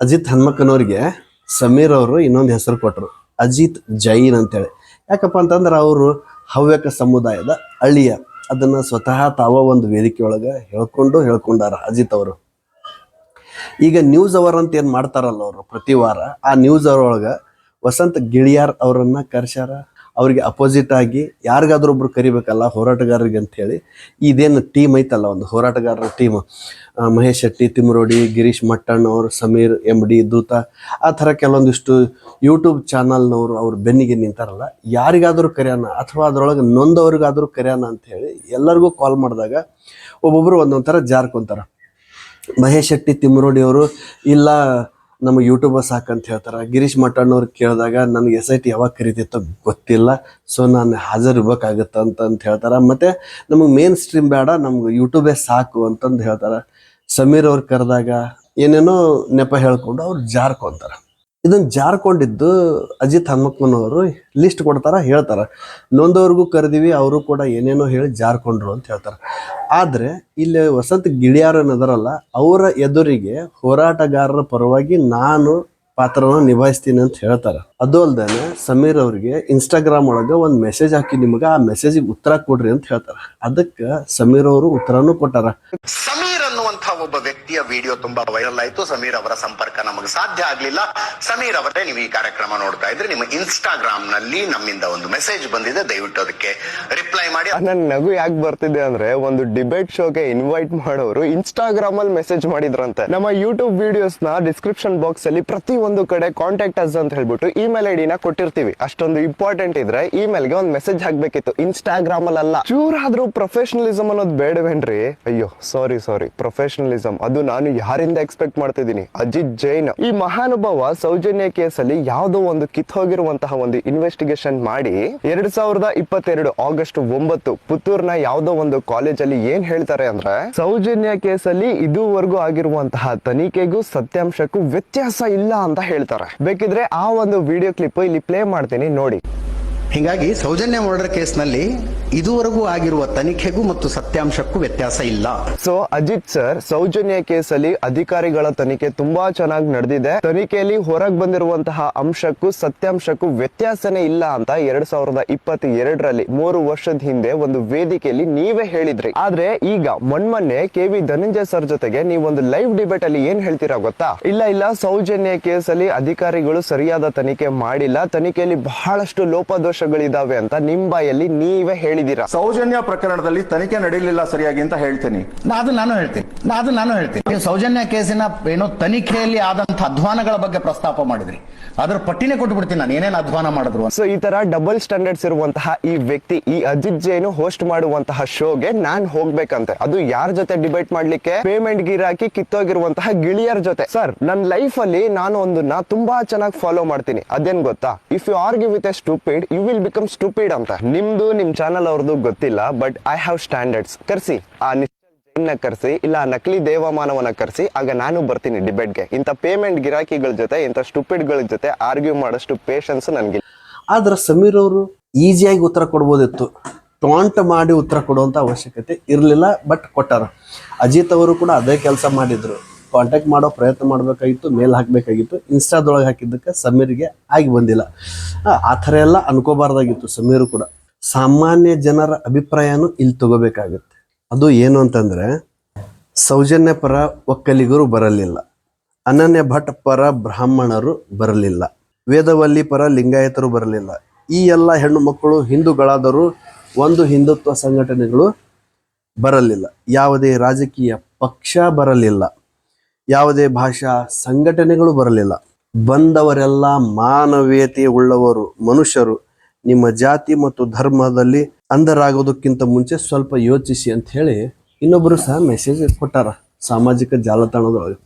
ಅಜಿತ್ ಹನ್ಮಕ್ಕನವ್ರಿಗೆ ಸಮೀರ್ ಅವರು ಇನ್ನೊಂದು ಹೆಸರು ಕೊಟ್ಟರು, ಅಜಿತ್ ಜೈನ್ ಅಂತೇಳಿ. ಯಾಕಪ್ಪ ಅಂತಂದ್ರೆ ಅವರು ಹವ್ಯಕ ಸಮುದಾಯದ ಅಳಿಯ. ಅದನ್ನು ಸ್ವತಃ ತಾವ ಒಂದು ವೇದಿಕೆಯೊಳಗೆ ಹೇಳ್ಕೊಂಡಾರ ಅಜಿತ್ ಅವರು. ಈಗ ನ್ಯೂಸ್ ಅವರ್ ಅಂತ ಏನು ಮಾಡ್ತಾರಲ್ಲ ಅವರು ಪ್ರತಿ ವಾರ, ಆ ನ್ಯೂಸ್ ಅವರ್ ಒಳಗೆ ವಸಂತ್ ಗಿಳಿಯಾರ್ ಅವರನ್ನು ಕರ್ಸ್ಯಾರ. ಅವ್ರಿಗೆ ಅಪೋಸಿಟ್ ಆಗಿ ಯಾರಿಗಾದ್ರೂ ಒಬ್ರು ಕರಿಬೇಕಲ್ಲ ಹೋರಾಟಗಾರರಿಗೆ ಅಂತ ಹೇಳಿ ಇದೇನು ಟೀಮ್ ಐತಲ್ಲ, ಒಂದು ಹೋರಾಟಗಾರರ ಟೀಮ್, ಮಹೇಶ್ ಶೆಟ್ಟಿ, ತಿಮ್ರೋಡಿ, ಗಿರೀಶ್ ಮಟ್ಟಣ್ಣ ಅವರು, ಸಮೀರ್ MD, ದೂತ, ಆ ಥರ ಕೆಲವೊಂದಿಷ್ಟು ಯೂಟ್ಯೂಬ್ ಚಾನಲ್ನವರು ಅವ್ರ ಬೆನ್ನಿಗೆ ನಿಂತಾರಲ್ಲ, ಯಾರಿಗಾದರೂ ಕರೆಯೋಣ ಅಥವಾ ಅದರೊಳಗೆ ನೊಂದವ್ರಿಗಾದರೂ ಕರೆಯೋಣ ಅಂತ ಹೇಳಿ ಎಲ್ಲರಿಗೂ ಕಾಲ್ ಮಾಡಿದಾಗ ಒಬ್ಬೊಬ್ಬರು ಒಂದೊಂದು ಥರ ಜಾರ್ಕೊಂತಾರ. ಮಹೇಶ್ ಶೆಟ್ಟಿ, ತಿಮ್ರೋಡಿ ಅವರು ಇಲ್ಲ ನಮಗೆ ಯೂಟ್ಯೂಬರ್ ಸಾಕಂತ ಹೇಳ್ತಾರೆ. ಗಿರೀಶ್ ಮಟ್ಟಣ್ಣವ್ರು ಕೇಳಿದಾಗ ನನಗೆ SIT ಯಾವಾಗ ಕರಿತಿತ್ತೋ ಗೊತ್ತಿಲ್ಲ, ಸೊ ನಾನು ಹಾಜರಿರ್ಬೇಕಾಗತ್ತೆ ಅಂತ ಹೇಳ್ತಾರೆ. ಮತ್ತು ನಮಗೆ ಮೇನ್ ಸ್ಟ್ರೀಮ್ ಬೇಡ, ನಮ್ಗೆ ಯೂಟ್ಯೂಬೇ ಸಾಕು ಅಂತಂದು ಹೇಳ್ತಾರೆ. ಸಮೀರ್ ಅವ್ರು ಕರೆದಾಗ ಏನೇನೋ ನೆಪ ಹೇಳ್ಕೊಂಡು ಅವ್ರು ಜಾರ್ಕೊಂತಾರೆ. ಇದನ್ನು ಜಾರ್ಕೊಂಡಿದ್ದು ಅಜಿತ್ ಹನ್ಮಕ್ಕನವರು ಲಿಸ್ಟ್ ಕೊಡ್ತಾರ, ಹೇಳ್ತಾರೆ ನೊಂದವ್ರಿಗೂ ಕರೆದಿವಿ, ಅವರು ಕೂಡ ಏನೇನೋ ಹೇಳಿ ಜಾರ್ಕೊಂಡ್ರು ಅಂತ ಹೇಳ್ತಾರೆ. ಆದರೆ ಇಲ್ಲಿ ವಸಂತ್ ಗಿಳಿಯಾರ್ ಅನ್ನೋದರಲ್ಲ, ಅವರ ಎದುರಿಗೆ ಹೋರಾಟಗಾರರ ಪರವಾಗಿ ನಾನು ಪಾತ್ರವನ್ನು ನಿಭಾಯಿಸ್ತೀನಿ ಅಂತ ಹೇಳ್ತಾರೆ. ಅದು ಅಲ್ದೇನೆ ಸಮೀರ್ ಅವ್ರಿಗೆ ಇನ್ಸ್ಟಾಗ್ರಾಮ್ ಒಳಗೆ ಒಂದು ಮೆಸೇಜ್ ಹಾಕಿ ನಿಮಗೆ ಆ ಮೆಸೇಜಿಗೆ ಉತ್ತರ ಕೊಡ್ರಿ ಅಂತ ಹೇಳ್ತಾರೆ. ಅದಕ್ಕೆ ಸಮೀರ್ ಅವರು ಉತ್ತರನೂ ಕೊಟ್ಟಾರ. ಸಮೀರ್ ಅನ್ನುವಂಥ ಒಬ್ಬ ವ್ಯಕ್ತಿಯ ವಿಡಿಯೋ ತುಂಬಾ ವೈರಲ್ ಆಯ್ತು. ಸಮೀರ್ ಅವರ ಸಂಪರ್ಕ ನಮಗೆ ಸಾಧ್ಯ ಆಗ್ಲಿಲ್ಲ. ಸಮೀರ್ ಅವರೇ, ನೀವು ಈ ಕಾರ್ಯಕ್ರಮ ನೋಡ್ತಾ ಇದ್ರೆ ನಿಮ್ಮ ಇನ್ಸ್ಟಾಗ್ರಾಮ್ ನಲ್ಲಿ ನಮ್ಮಿಂದ ಒಂದು ಮೆಸೇಜ್ ಬಂದಿದೆ, ದಯವಿಟ್ಟು ಅದಕ್ಕೆ ರಿಪ್ಲೈ ಮಾಡಿ. ನನ್ನ ನಗು ಯಾಕೆ ಬರ್ತಿದೆ ಅಂದ್ರೆ, ಒಂದು ಡಿಬೇಟ್ ಶೋಗೆ ಇನ್ವೈಟ್ ಮಾಡೋರು ಇನ್ಸ್ಟಾಗ್ರಾಮ್ ಅಲ್ಲಿ ಮೆಸೇಜ್ ಮಾಡಿದ್ರಂತೆ. ನಮ್ಮ ಯೂಟ್ಯೂಬ್ ವಿಡಿಯೋಸ್ ನ ಡಿಸ್ಕ್ರಿಪ್ಷನ್ ಬಾಕ್ಸ್ ಅಲ್ಲಿ ಪ್ರತಿ ಒಂದು ಕಡೆ ಕಾಂಟ್ಯಾಕ್ಟ್ ಅಸ್ ಅಂತ ಹೇಳ್ಬಿಟ್ಟು ಇಮೇಲ್ ID ನ ಕೊಟ್ಟಿರ್ತೀವಿ. ಅಷ್ಟೊಂದು ಇಂಪಾರ್ಟೆಂಟ್ ಇದ್ರೆ ಇಮೇಲ್ಗೆ ಒಂದು ಮೆಸೇಜ್ ಹಾಕ್ಬೇಕಿತ್ತು, ಇನ್ಸ್ಟಾಗ್ರಾಮ್ ಅಲ್ಲ. ಚೂರಾದ್ರೂ ಪ್ರೊಫೆಷನಲಿಸಮ್ ಅನ್ನೋದು ಬೇಡವೇನ್ರಿ? ಅಯ್ಯೋ ಸಾರಿ, ಪ್ರೊಫೆಷನಲಿಸಮ್ ಅದು ನಾನು ಯಾರಿಂದ ಎಕ್ಸ್ಪೆಕ್ಟ್ ಮಾಡ್ತಿದ್ದೀನಿ? ಅಜಿತ್ ಜೈನ್. ಈ ಮಹಾನುಭಾವ ಸೌಜನ್ಯ ಕೇಸಲ್ಲಿ ಯಾವುದೋ ಒಂದು ಕಿತ್ತೋಗಿರುವಂತಹ ಒಂದು ಇನ್ವೆಸ್ಟಿಗೇಷನ್ ಮಾಡಿ 2022 ಆಗಸ್ಟ್ 9 ಪುತ್ತೂರ್ನ ಯಾವುದೋ ಒಂದು ಕಾಲೇಜಲ್ಲಿ ಏನ್ ಹೇಳ್ತಾರೆ ಅಂದ್ರೆ, ಸೌಜನ್ಯ ಕೇಸಲ್ಲಿ ಇದುವರೆಗೂ ಆಗಿರುವಂತಹ ತನಿಖೆಗೂ ಸತ್ಯಾಂಶಕ್ಕೂ ವ್ಯತ್ಯಾಸ ಇಲ್ಲ ಅಂತ ಹೇಳ್ತಾರೆ. ಬೇಕಿದ್ರೆ ಆ ಒಂದು ವಿಡಿಯೋ ಕ್ಲಿಪ್ ಇಲ್ಲಿ ಪ್ಲೇ ಮಾಡ್ತೀನಿ, ನೋಡಿ. ಹೀಗಾಗಿ ಸೌಜನ್ಯ ಮರ್ಡರ್ ಕೇಸ್ನಲ್ಲಿ ಇದುವರೆಗೂ ಆಗಿರುವ ತನಿಖೆಗೂ ಮತ್ತು ಸತ್ಯಾಂಶಕ್ಕೂ ವ್ಯತ್ಯಾಸ ಇಲ್ಲ. ಸೊ ಅಜಿತ್ ಸರ್, ಸೌಜನ್ಯ ಕೇಸಲ್ಲಿ ಅಧಿಕಾರಿಗಳ ತನಿಖೆ ತುಂಬಾ ಚೆನ್ನಾಗಿ ನಡೆದಿದೆ, ತನಿಖೆಯಲ್ಲಿ ಹೊರಗೆ ಬಂದಿರುವಂತಹ ಅಂಶಕ್ಕೂ ಸತ್ಯಾಂಶಕ್ಕೂ ವ್ಯತ್ಯಾಸನೇ ಇಲ್ಲ ಅಂತ 2022ರಲ್ಲಿ 3 ವರ್ಷದ ಹಿಂದೆ ಒಂದು ವೇದಿಕೆಯಲ್ಲಿ ನೀವೇ ಹೇಳಿದ್ರಿ. ಆದ್ರೆ ಈಗ ಮೊನ್ನೆ KV ಧನಂಜಯ ಸರ್ ಜೊತೆಗೆ ನೀವೊಂದು ಲೈವ್ ಡಿಬೇಟ್ ಅಲ್ಲಿ ಏನ್ ಹೇಳ್ತೀರಾ ಗೊತ್ತಾ? ಇಲ್ಲ ಸೌಜನ್ಯ ಕೇಸಲ್ಲಿ ಅಧಿಕಾರಿಗಳು ಸರಿಯಾದ ತನಿಖೆ ಮಾಡಿಲ್ಲ, ತನಿಖೆಯಲ್ಲಿ ಬಹಳಷ್ಟು ಲೋಪದೋಷಗಳಿದಾವೆ ಅಂತ ನಿಮ್ ಬಾಯಲ್ಲಿ ನೀವೇ ಹೇಳಿದ್ದೀರಾ. ಸೌಜನ್ಯ ಪ್ರಕರಣದಲ್ಲಿ ತನಿಖೆ ನಡೆಯಲಿಲ್ಲ ಸರಿಯಾಗಿ ಅಂತ ಹೇಳ್ತೀನಿ. ನಾನು ಹೇಳ್ತೀನಿ. ಸೌಜನ್ಯ ಕೇಸಿನ ಏನೋ ತನಿಖೆಯಲ್ಲಿ ಆದಂತಹ ಅಧ್ವಾನಗಳ ಬಗ್ಗೆ ಪ್ರಸ್ತಾಪ ಮಾಡಿದ್ರಿ, ಅದ್ರ ಪಟ್ಟಿನೇ ಕೊಟ್ಟು ಬಿಡ್ತೀನಿ ನಾನು, ಏನೇನು ಅಧ್ವಾನ ಮಾಡಿದ್ರು. ಸೊ ಈ ತರ ಡಬಲ್ ಸ್ಟ್ಯಾಂಡರ್ಡ್ಸ್ ಇರುವಂತಹ ಈ ವ್ಯಕ್ತಿ, ಈ ಅಜಿತ್ ಜೈನ್ ಹೋಸ್ಟ್ ಮಾಡುವಂತಹ ಶೋಗೆ ನಾನ್ ಹೋಗ್ಬೇಕಂತೆ. ಅದು ಯಾರ ಜೊತೆ ಡಿಬೇಟ್ ಮಾಡ್ಲಿಕ್ಕೆ? ಪೇಮೆಂಟ್ ಗಿರಾಕಿ ಕಿತ್ತೋಗಿರುವಂತಹ ಗಿಳಿಯರ್ ಜೊತೆ. ಸರ್, ನನ್ನ ಲೈಫ್ ಅಲ್ಲಿ ನಾನು ಒಂದನ್ನ ತುಂಬಾ ಚೆನ್ನಾಗಿ ಫಾಲೋ ಮಾಡ್ತೀನಿ. ಅದೇನ್ ಗೊತ್ತಾ? If you argue with a stupid you will become stupid ಅಂತ. ನಿಮ್ದು ನಿಮ್ ಚಾನಲ್ ಅವ್ರದ್ದು ಗೊತ್ತಿಲ್ಲ, ಬಟ್ ಐ ಹ್ಯಾವ್ ಸ್ಟ್ಯಾಂಡರ್ಡ್ಸ್. ಕರ್ಸಿ ಆ ಜೈನ್ನ ಕರ್ಸಿ, ಇಲ್ಲ ನಕಲಿ ದೇವಮಾನವನ್ನ ಕರ್ಸಿ, ಆಗ ನಾನು ಬರ್ತೀನಿ ಡಿಬೇಟ್ಗೆ. ಇಂಥ ಪೇಮೆಂಟ್ ಗಿರಾಕಿಗಳ ಜೊತೆ, ಇಂಥ ಸ್ಟೂಪಿಡ್ಗಳ ಜೊತೆ ಆರ್ಗ್ಯೂ ಮಾಡೋಷ್ಟು ಪೇಷನ್ಸ್ ನನಗಿಲ್ಲ. ಆದ್ರೆ ಸಮೀರ್ ಅವರು ಈಸಿಯಾಗಿ ಉತ್ತರ ಕೊಡ್ಬೋದಿತ್ತು, ಟಾಂಟ್ ಮಾಡಿ ಉತ್ತರ ಕೊಡುವಂಥ ಅವಶ್ಯಕತೆ ಇರಲಿಲ್ಲ, ಬಟ್ ಕೊಟ್ಟಾರ. ಅಜಿತ್ ಅವರು ಕೂಡ ಅದೇ ಕೆಲಸ ಮಾಡಿದ್ರು, ಕಾಂಟ್ಯಾಕ್ಟ್ ಮಾಡೋ ಪ್ರಯತ್ನ ಮಾಡಬೇಕಾಗಿತ್ತು, ಮೇಲ್ ಹಾಕಬೇಕಾಗಿತ್ತು. ಇನ್ಸ್ಟಾದೊಳಗೆ ಹಾಕಿದ್ದಕ್ಕೆ ಸಮೀರ್ಗೆ ಆಗಿ ಬಂದಿಲ್ಲ. ಆ ಥರ ಎಲ್ಲ ಅನ್ಕೋಬಾರ್ದಾಗಿತ್ತು. ಸಮೀರು ಕೂಡ ಸಾಮಾನ್ಯ ಜನರ ಅಭಿಪ್ರಾಯನೂ ಇಲ್ಲಿ ತಗೋಬೇಕಾಗುತ್ತೆ. ಅದು ಏನು ಅಂತಂದರೆ, ಸೌಜನ್ಯ ಪರ ಒಕ್ಕಲಿಗರು ಬರಲಿಲ್ಲ, ಅನನ್ಯ ಭಟ್ ಪರ ಬ್ರಾಹ್ಮಣರು ಬರಲಿಲ್ಲ, ವೇದವಲ್ಲಿ ಪರ ಲಿಂಗಾಯತರು ಬರಲಿಲ್ಲ, ಈ ಎಲ್ಲ ಹೆಣ್ಣು ಮಕ್ಕಳು ಹಿಂದೂಗಳಾದರೂ ಒಂದು ಹಿಂದುತ್ವ ಸಂಘಟನೆಗಳು ಬರಲಿಲ್ಲ, ಯಾವುದೇ ರಾಜಕೀಯ ಪಕ್ಷ ಬರಲಿಲ್ಲ, ಯಾವುದೇ ಭಾಷಾ ಸಂಘಟನೆಗಳು ಬರಲಿಲ್ಲ. ಬಂದವರೆಲ್ಲ ಮಾನವೀಯತೆ ಉಳ್ಳವರು, ಮನುಷ್ಯರು. ನಿಮ್ಮ ಜಾತಿ ಮತ್ತು ಧರ್ಮದಲ್ಲಿ ಅಂಧರಾಗೋದಕ್ಕಿಂತ ಮುಂಚೆ ಸ್ವಲ್ಪ ಯೋಚಿಸಿ ಅಂತ ಹೇಳಿ ಇನ್ನೊಬ್ಬರು ಸಹ ಮೆಸೇಜ್ ಕೊಟ್ಟಾರ ಸಾಮಾಜಿಕ ಜಾಲತಾಣದೊಳಗೆ.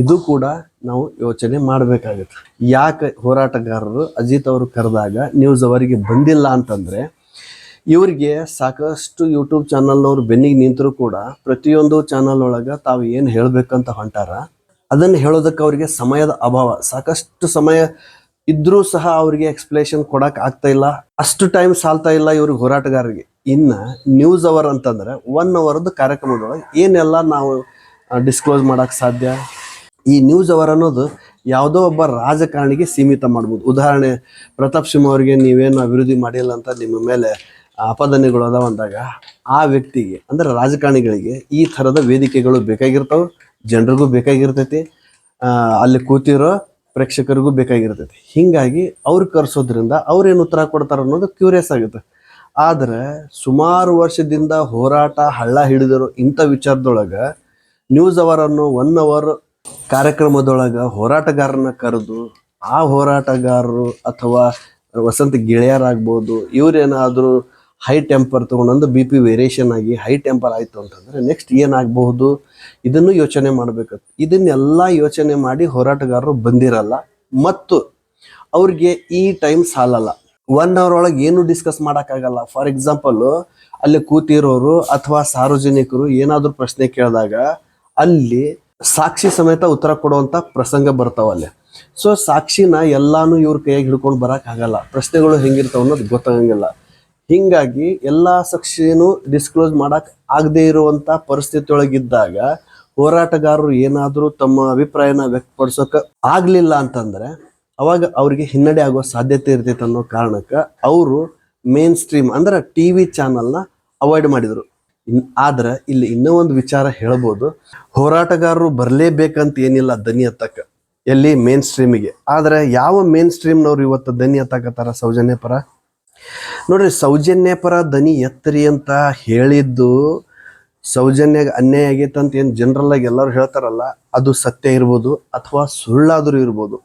ಇದು ಕೂಡ ನಾವು ಯೋಚನೆ ಮಾಡಬೇಕಾಗುತ್ತೆ. ಯಾಕೆ ಹೋರಾಟಗಾರರು ಅಜಿತ್ ಅವರು ಕರೆದಾಗ ನ್ಯೂಸ್ ಅವರಿಗೆ ಬಂದಿಲ್ಲ ಅಂತಂದರೆ, ಇವರಿಗೆ ಸಾಕಷ್ಟು ಯೂಟ್ಯೂಬ್ ಚಾನಲ್ನವ್ರು ಬೆನ್ನಿಗೆ ನಿಂತರೂ ಕೂಡ ಪ್ರತಿಯೊಂದು ಚಾನಲ್ ಒಳಗೆ ತಾವು ಏನು ಹೇಳಬೇಕಂತ ಹೊಂಟಾರ ಅದನ್ನು ಹೇಳೋದಕ್ಕೆ ಅವರಿಗೆ ಸಮಯದ ಅಭಾವ. ಸಾಕಷ್ಟು ಸಮಯ ಇದ್ರೂ ಸಹ ಅವರಿಗೆ ಎಕ್ಸ್ಪ್ಲೇಷನ್ ಕೊಡಕ್ಕೆ ಆಗ್ತಾ ಇಲ್ಲ, ಅಷ್ಟು ಟೈಮ್ ಸಾಲ್ತಾ ಇಲ್ಲ ಇವ್ರಿಗೆ ಹೋರಾಟಗಾರರಿಗೆ. ಇನ್ನು ನ್ಯೂಸ್ ಅವರ್ ಅಂತಂದ್ರೆ 1 ಅವರ್ದು ಕಾರ್ಯಕ್ರಮದೊಳಗೆ ಏನೆಲ್ಲ ನಾವು ಡಿಸ್ಕ್ಲೋಸ್ ಮಾಡೋಕ್ಕೆ ಸಾಧ್ಯ? ಈ ನ್ಯೂಸ್ ಅವರ್ ಅನ್ನೋದು ಯಾವುದೋ ಒಬ್ಬ ರಾಜಕಾರಣಿಗೆ ಸೀಮಿತ ಮಾಡ್ಬೋದು. ಉದಾಹರಣೆ, ಪ್ರತಾಪ್ ಸಿಂಹ ಅವರಿಗೆ ನೀವೇನು ಅಭಿವೃದ್ಧಿ ಮಾಡಿಲ್ಲ ಅಂತ ನಿಮ್ಮ ಮೇಲೆ ಆಪಾದನೆಗಳು ಅದಾವ ಅಂದಾಗ ಆ ವ್ಯಕ್ತಿಗೆ ಅಂದ್ರೆ ರಾಜಕಾರಣಿಗಳಿಗೆ ಈ ಥರದ ವೇದಿಕೆಗಳು ಬೇಕಾಗಿರ್ತಾವೆ, ಜನರಿಗೂ ಬೇಕಾಗಿರ್ತೈತಿ, ಅಲ್ಲಿ ಕೂತಿರೋ ಪ್ರೇಕ್ಷಕರಿಗೂ ಬೇಕಾಗಿರ್ತೈತಿ. ಹೀಗಾಗಿ ಅವ್ರು ಕರೆಸೋದ್ರಿಂದ ಅವ್ರೇನು ಉತ್ತರ ಕೊಡ್ತಾರೆ ಅನ್ನೋದು ಕ್ಯೂರಿಯಸ್ ಆಗುತ್ತೆ. ಆದರೆ ಸುಮಾರು ವರ್ಷದಿಂದ ಹೋರಾಟ ಹಳ್ಳ ಹಿಡಿದಿರೋ ಇಂಥ ವಿಚಾರದೊಳಗೆ ನ್ಯೂಸ್ ಅವರನ್ನು 1 ಅವರ್ ಕಾರ್ಯಕ್ರಮದೊಳಗೆ ಹೋರಾಟಗಾರನ ಕರೆದು ಆ ಹೋರಾಟಗಾರರು ಅಥವಾ ವಸಂತ ಗೆಳೆಯರಾಗ್ಬೋದು ಇವರೇನಾದರೂ ಹೈ ಟೆಂಪರ್ ತೊಗೊಂಡು BP ವೇರಿಯೇಷನ್ ಆಗಿ ಹೈ ಟೆಂಪರ್ ಆಯಿತು ಅಂತಂದರೆ ನೆಕ್ಸ್ಟ್ ಏನಾಗಬಹುದು ಇದನ್ನು ಯೋಚನೆ ಮಾಡಬೇಕು. ಇದನ್ನೆಲ್ಲ ಯೋಚನೆ ಮಾಡಿ ಹೋರಾಟಗಾರರು ಬಂದಿರಲ್ಲ ಮತ್ತು ಅವ್ರಿಗೆ ಈ ಟೈಮ್ ಸಾಲಲ್ಲ. 1 ಅವರ್ ಒಳಗೆ ಏನು ಡಿಸ್ಕಸ್ ಮಾಡೋಕ್ಕಾಗಲ್ಲ. ಫಾರ್ ಎಕ್ಸಾಂಪಲ್ಲು ಅಲ್ಲಿ ಕೂತಿರೋರು ಅಥವಾ ಸಾರ್ವಜನಿಕರು ಏನಾದರೂ ಪ್ರಶ್ನೆ ಕೇಳಿದಾಗ ಅಲ್ಲಿ ಸಾಕ್ಷಿ ಸಮೇತ ಉತ್ತರ ಕೊಡುವಂಥ ಪ್ರಸಂಗ ಬರ್ತಾವಲ್ಲಿ. ಸೊ ಸಾಕ್ಷಿನ ಎಲ್ಲಾನು ಇವ್ರ ಕೈಯಾಗಿ ಹಿಡ್ಕೊಂಡು ಬರೋಕ್ಕಾಗಲ್ಲ, ಪ್ರಶ್ನೆಗಳು ಹೆಂಗಿರ್ತಾವ ಅನ್ನೋದು ಗೊತ್ತಾಗಂಗಿಲ್ಲ. ಹೀಗಾಗಿ ಎಲ್ಲ ಸಾಕ್ಷಿನೂ ಡಿಸ್ಕ್ಲೋಸ್ ಮಾಡಕ್ಕೆ ಆಗದೆ ಇರುವಂಥ ಪರಿಸ್ಥಿತಿ ಒಳಗಿದ್ದಾಗ ಹೋರಾಟಗಾರರು ಏನಾದರೂ ತಮ್ಮ ಅಭಿಪ್ರಾಯನ ವ್ಯಕ್ತಪಡಿಸೋಕೆ ಆಗಲಿಲ್ಲ ಅಂತಂದರೆ ಅವಾಗ ಅವ್ರಿಗೆ ಹಿನ್ನಡೆ ಆಗೋ ಸಾಧ್ಯತೆ ಇರ್ತೈತೆ ಅನ್ನೋ ಕಾರಣಕ್ಕೆ ಅವರು ಮೇನ್ ಸ್ಟ್ರೀಮ್ ಅಂದ್ರೆ TV ಚಾನಲ್ನ ಅವಾಯ್ಡ್ ಮಾಡಿದರು. ಆದ್ರೆ ಇಲ್ಲಿ ಇನ್ನೂ ಒಂದು ವಿಚಾರ ಹೇಳ್ಬೋದು, ಹೋರಾಟಗಾರರು ಬರಲೇಬೇಕಂತ ಏನಿಲ್ಲ ದನಿ ಎತ್ತಕ್ಕೆ ಎಲ್ಲಿ ಮೇನ್ ಸ್ಟ್ರೀಮಿಗೆ. ಆದರೆ ಯಾವ ಮೇನ್ ಸ್ಟ್ರೀಮ್ನವ್ರು ಇವತ್ತು ದನಿ ಎತ್ತಕತ್ತಾರ ಸೌಜನ್ಯ ಪರ? ನೋಡ್ರಿ, ಸೌಜನ್ಯ ಪರ ದನಿ ಎತ್ತರಿ ಅಂತ ಹೇಳಿದ್ದು ಸೌಜನ್ಯಗೆ ಅನ್ಯಾಯ ಆಗೈತೆ ಅಂತ ಏನು ಜನರಲ್ ಆಗಿ ಎಲ್ಲರೂ ಹೇಳ್ತಾರಲ್ಲ, ಅದು ಸತ್ಯ ಇರ್ಬೋದು ಅಥವಾ ಸುಳ್ಳಾದರೂ ಇರ್ಬೋದು.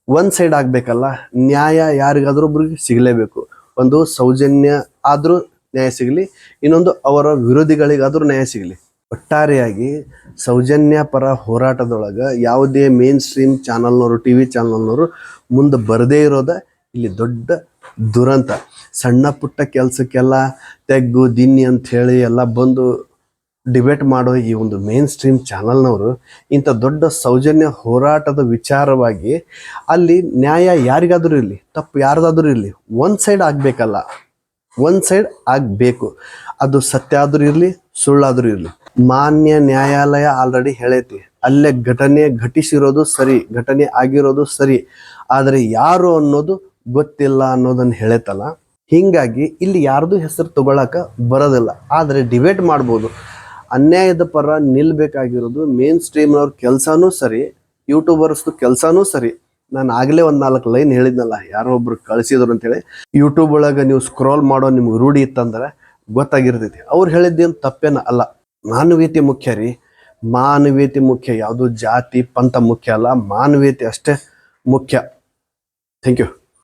ಒಂದು ಸೈಡ್ ಆಗಬೇಕಲ್ಲ, ನ್ಯಾಯ ಯಾರಿಗಾದ್ರೂ ಒಬ್ರಿಗೆ ಸಿಗಲೇಬೇಕು. ಒಂದು ಸೌಜನ್ಯ ಆದರೂ ನ್ಯಾಯ ಸಿಗಲಿ, ಇನ್ನೊಂದು ಅವರ ವಿರೋಧಿಗಳಿಗಾದರೂ ನ್ಯಾಯ ಸಿಗಲಿ. ಒಟ್ಟಾರೆಯಾಗಿ ಸೌಜನ್ಯ ಪರ ಹೋರಾಟದೊಳಗೆ ಯಾವುದೇ ಮೇನ್ ಸ್ಟ್ರೀಮ್ ಚಾನಲ್ನವರು TV ಚಾನಲ್ನವರು ಮುಂದೆ ಬರದೇ ಇರೋದ ಇಲ್ಲಿ ದೊಡ್ಡ ದುರಂತ. ಸಣ್ಣ ಪುಟ್ಟ ಕೆಲಸಕ್ಕೆಲ್ಲ ತೆಗ್ಗು ದಿನ್ನಿ ಅಂತ ಹೇಳಿ ಎಲ್ಲ ಬಂದು ಡಿಬೇಟ್ ಮಾಡೋ ಈ ಒಂದು ಮೇನ್ ಸ್ಟ್ರೀಮ್ ಚಾನಲ್ನವರು ಇಂಥ ದೊಡ್ಡ ಸೌಜನ್ಯ ಹೋರಾಟದ ವಿಚಾರವಾಗಿ ಅಲ್ಲಿ ನ್ಯಾಯ ಯಾರಿಗಾದರೂ ಇರಲಿ, ತಪ್ಪು ಯಾರ್ದಾದ್ರೂ ಇರಲಿ, ಒಂದು ಸೈಡ್ ಆಗಬೇಕಲ್ಲ, ಒಂದು ಸೈಡ್ ಆಗಬೇಕು. ಅದು ಸತ್ಯ ಆದರೂ ಇರಲಿ, ಸುಳ್ಳಾದರೂ ಇರಲಿ. ಮಾನ್ಯ ನ್ಯಾಯಾಲಯ ಆಲ್ರೆಡಿ ಹೇಳೈತಿ, ಅಲ್ಲೇ ಘಟನೆ ಘಟಿಸಿರೋದು ಸರಿ, ಘಟನೆ ಆಗಿರೋದು ಸರಿ, ಆದರೆ ಯಾರು ಅನ್ನೋದು ಗೊತ್ತಿಲ್ಲ ಅನ್ನೋದನ್ನು ಹೇಳೈತಲ್ಲ. ಹೀಗಾಗಿ ಇಲ್ಲಿ ಯಾರ್ದು ಹೆಸರು ತಗೊಳಕ ಬರೋದಿಲ್ಲ. ಆದರೆ ಡಿಬೇಟ್ ಮಾಡ್ಬೋದು. ಅನ್ಯಾಯದ ಪರ ನಿಲ್ಬೇಕಾಗಿರೋದು ಮೇನ್ ಸ್ಟ್ರೀಮ್ನವ್ರ ಕೆಲಸನೂ ಸರಿ, ಯೂಟ್ಯೂಬರ್ಸ್ದು ಕೆಲಸನೂ ಸರಿ. ನಾನು ಆಗಲೇ ಒಂದು 4 ಲೈನ್ ಹೇಳಿದ್ನಲ್ಲ, ಯಾರೋ ಒಬ್ರು ಕಳಿಸಿದ್ರು ಅಂತೇಳಿ. ಯೂಟ್ಯೂಬ್ ಒಳಗೆ ನೀವು ಸ್ಕ್ರಾಲ್ ಮಾಡೋ ನಿಮ್ಗೆ ರೂಢಿ ಇತ್ತಂದ್ರೆ ಗೊತ್ತಾಗಿರ್ತೈತಿ. ಅವ್ರು ಹೇಳಿದ್ದೇನು ತಪ್ಪೇನ ಅಲ್ಲ. ಮಾನವೀಯತೆ ಮುಖ್ಯ ರೀ, ಮಾನವೀಯತೆ ಮುಖ್ಯ. ಯಾವುದು ಜಾತಿ ಪಂಥ ಮುಖ್ಯ ಅಲ್ಲ, ಮಾನವೀಯತೆ ಅಷ್ಟೇ ಮುಖ್ಯ. Thank you.